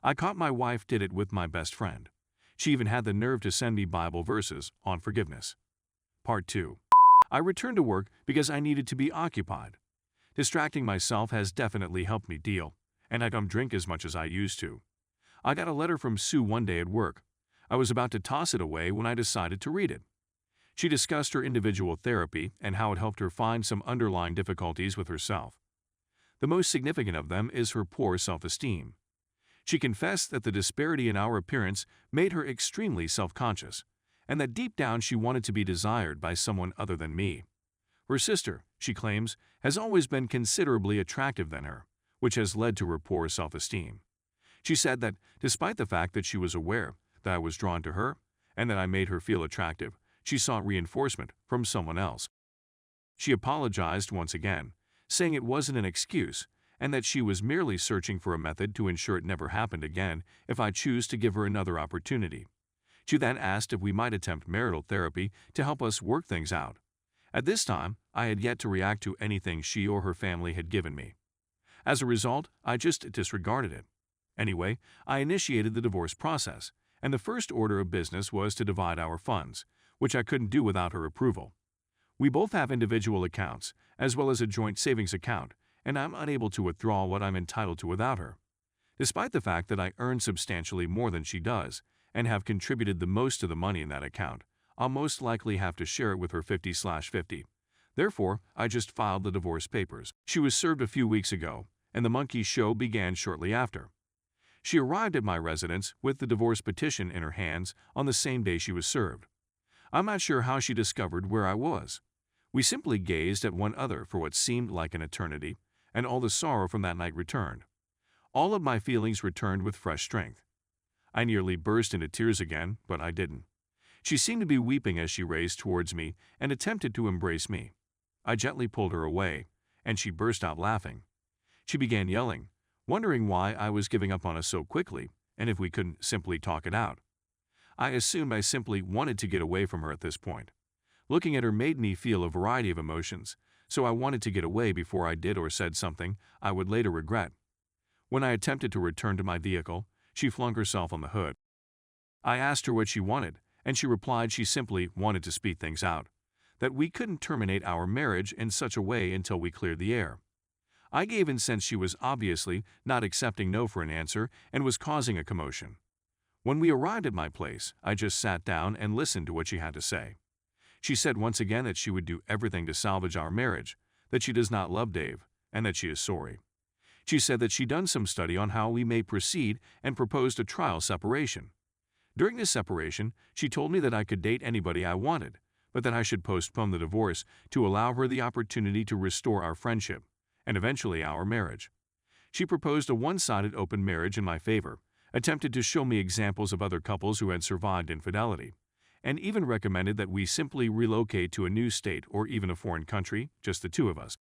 I caught my wife did it with my best friend. She even had the nerve to send me Bible verses on forgiveness. Part 2. I returned to work because I needed to be occupied. Distracting myself has definitely helped me deal, and I don't drink as much as I used to. I got a letter from Sue one day at work. I was about to toss it away when I decided to read it. She discussed her individual therapy and how it helped her find some underlying difficulties with herself. The most significant of them is her poor self-esteem. She confessed that the disparity in our appearance made her extremely self-conscious, and that deep down she wanted to be desired by someone other than me. Her sister, she claims, has always been considerably attractive than her, which has led to her poor self-esteem. She said that, despite the fact that she was aware that I was drawn to her and that I made her feel attractive, she sought reinforcement from someone else. She apologized once again, saying it wasn't an excuse and that she was merely searching for a method to ensure it never happened again if I choose to give her another opportunity. She then asked if we might attempt marital therapy to help us work things out. At this time, I had yet to react to anything she or her family had given me. As a result, I just disregarded it. Anyway, I initiated the divorce process, and the first order of business was to divide our funds, which I couldn't do without her approval. We both have individual accounts, as well as a joint savings account, and I'm unable to withdraw what I'm entitled to without her. Despite the fact that I earn substantially more than she does, and have contributed the most to the money in that account, I'll most likely have to share it with her 50/50. Therefore, I just filed the divorce papers. She was served a few weeks ago, and the monkey show began shortly after. She arrived at my residence with the divorce petition in her hands on the same day she was served. I'm not sure how she discovered where I was. We simply gazed at one another for what seemed like an eternity, and all the sorrow from that night returned. All of my feelings returned with fresh strength. I nearly burst into tears again, but I didn't. She seemed to be weeping as she raced towards me and attempted to embrace me. I gently pulled her away, and she burst out laughing. She began yelling, wondering why I was giving up on us so quickly and if we couldn't simply talk it out. I assumed I simply wanted to get away from her at this point. Looking at her made me feel a variety of emotions, so I wanted to get away before I did or said something I would later regret. When I attempted to return to my vehicle, she flung herself on the hood. I asked her what she wanted, and she replied she simply wanted to speed things out, that we couldn't terminate our marriage in such a way until we cleared the air. I gave in since she was obviously not accepting no for an answer and was causing a commotion. When we arrived at my place, I just sat down and listened to what she had to say. She said once again that she would do everything to salvage our marriage, that she does not love Dave, and that she is sorry. She said that she'd done some study on how we may proceed and proposed a trial separation. During this separation, she told me that I could date anybody I wanted, but that I should postpone the divorce to allow her the opportunity to restore our friendship, and eventually our marriage. She proposed a one-sided open marriage in my favor, attempted to show me examples of other couples who had survived infidelity, and even recommended that we simply relocate to a new state or even a foreign country, just the two of us.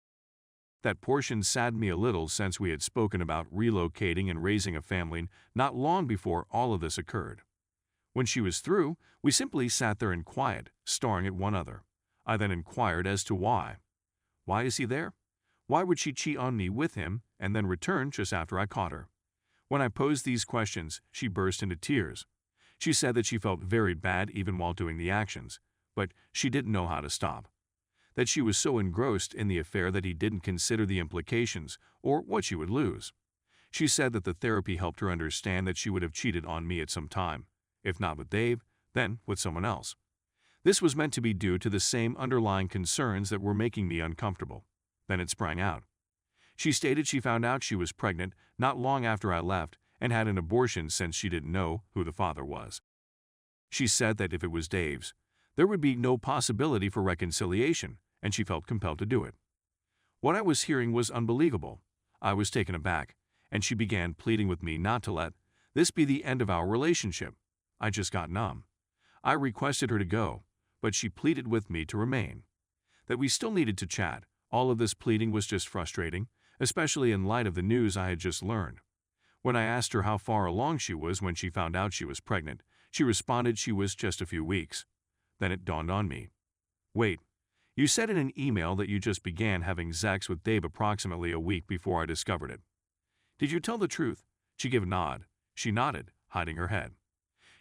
That portion saddened me a little since we had spoken about relocating and raising a family not long before all of this occurred. When she was through, we simply sat there in quiet, staring at one another. I then inquired as to why. Why is he there? Why would she cheat on me with him and then return just after I caught her? When I posed these questions, she burst into tears. She said that she felt very bad even while doing the actions, but she didn't know how to stop. That she was so engrossed in the affair that he didn't consider the implications or what she would lose. She said that the therapy helped her understand that she would have cheated on me at some time, if not with Dave, then with someone else. This was meant to be due to the same underlying concerns that were making me uncomfortable. Then it sprang out. She stated she found out she was pregnant not long after I left and had an abortion since she didn't know who the father was. She said that if it was Dave's, there would be no possibility for reconciliation, and she felt compelled to do it. What I was hearing was unbelievable. I was taken aback, and she began pleading with me not to let this be the end of our relationship. I just got numb. I requested her to go, but she pleaded with me to remain. That we still needed to chat. All of this pleading was just frustrating, especially in light of the news I had just learned. When I asked her how far along she was when she found out she was pregnant, she responded she was just a few weeks. Then it dawned on me. Wait, you said in an email that you just began having sex with Dave approximately a week before I discovered it. Did you tell the truth? She gave a nod. She nodded, hiding her head.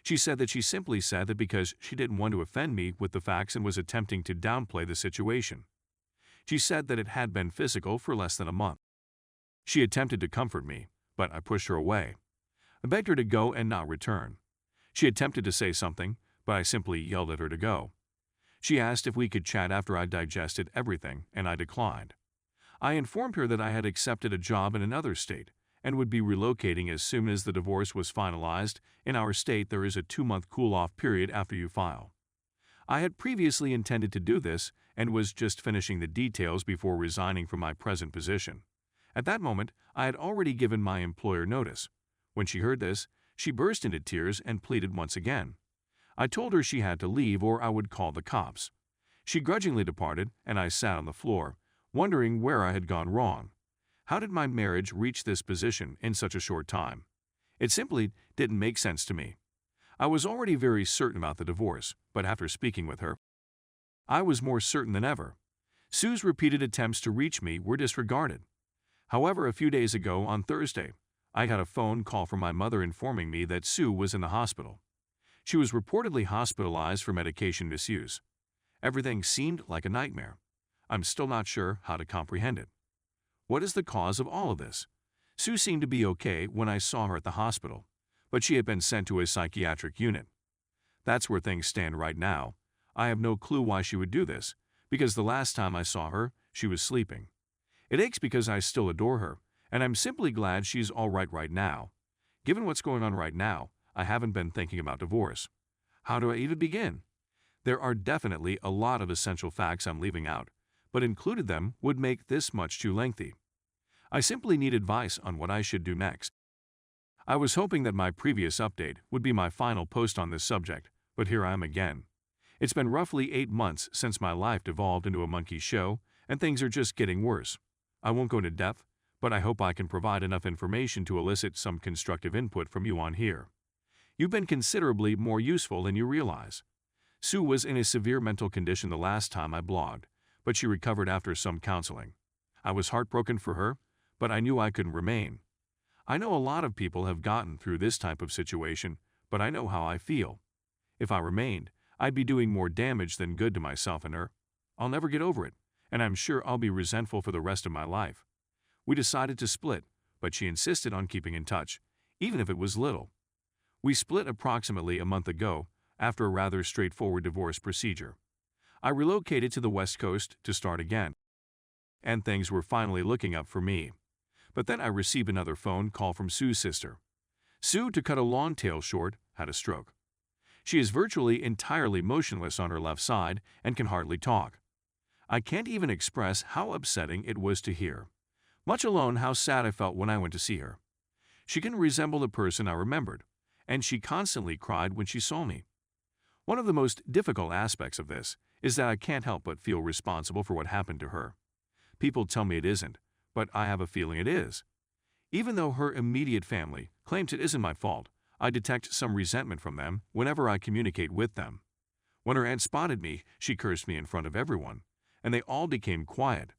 She said that she simply said that because she didn't want to offend me with the facts and was attempting to downplay the situation. She said that it had been physical for less than a month. She attempted to comfort me, but I pushed her away. I begged her to go and not return. She attempted to say something, but I simply yelled at her to go. She asked if we could chat after I digested everything, and I declined. I informed her that I had accepted a job in another state and would be relocating as soon as the divorce was finalized. In our state, there is a 2-month cool-off period after you file. I had previously intended to do this and was just finishing the details before resigning from my present position. At that moment, I had already given my employer notice. When she heard this, she burst into tears and pleaded once again. I told her she had to leave or I would call the cops. She grudgingly departed, and I sat on the floor, wondering where I had gone wrong. How did my marriage reach this position in such a short time? It simply didn't make sense to me. I was already very certain about the divorce, but after speaking with her, I was more certain than ever. Sue's repeated attempts to reach me were disregarded. However, a few days ago, on Thursday, I got a phone call from my mother informing me that Sue was in the hospital. She was reportedly hospitalized for medication misuse. Everything seemed like a nightmare. I'm still not sure how to comprehend it. What is the cause of all of this? Sue seemed to be okay when I saw her at the hospital, but she had been sent to a psychiatric unit. That's where things stand right now. I have no clue why she would do this, because the last time I saw her, she was sleeping. It aches because I still adore her, and I'm simply glad she's all right now. Given what's going on right now, I haven't been thinking about divorce. How do I even begin? There are definitely a lot of essential facts I'm leaving out, but included them would make this much too lengthy. I simply need advice on what I should do next. I was hoping that my previous update would be my final post on this subject, but here I am again. It's been roughly 8 months since my life devolved into a monkey show, and things are just getting worse. I won't go into depth, but I hope I can provide enough information to elicit some constructive input from you on here. You've been considerably more useful than you realize. Sue was in a severe mental condition the last time I blogged, but she recovered after some counseling. I was heartbroken for her, but I knew I couldn't remain. I know a lot of people have gotten through this type of situation, but I know how I feel. If I remained, I'd be doing more damage than good to myself and her. I'll never get over it, and I'm sure I'll be resentful for the rest of my life. We decided to split, but she insisted on keeping in touch, even if it was little. We split approximately a month ago after a rather straightforward divorce procedure. I relocated to the West Coast to start again, and things were finally looking up for me. But then I received another phone call from Sue's sister. Sue, to cut a long tale short, had a stroke. She is virtually entirely motionless on her left side and can hardly talk. I can't even express how upsetting it was to hear, much alone how sad I felt when I went to see her. She can resemble the person I remembered, and she constantly cried when she saw me. One of the most difficult aspects of this is that I can't help but feel responsible for what happened to her. People tell me it isn't, but I have a feeling it is. Even though her immediate family claims it isn't my fault, I detect some resentment from them whenever I communicate with them. When her aunt spotted me, she cursed me in front of everyone, and they all became quiet.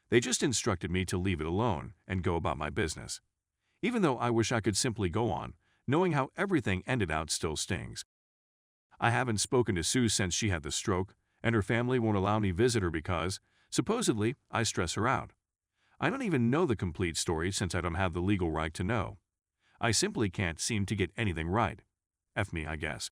They just instructed me to leave it alone and go about my business. Even though I wish I could simply go on, knowing how everything ended out still stings. I haven't spoken to Sue since she had the stroke, and her family won't allow me visit her because, supposedly, I stress her out. I don't even know the complete story since I don't have the legal right to know. I simply can't seem to get anything right. F me, I guess.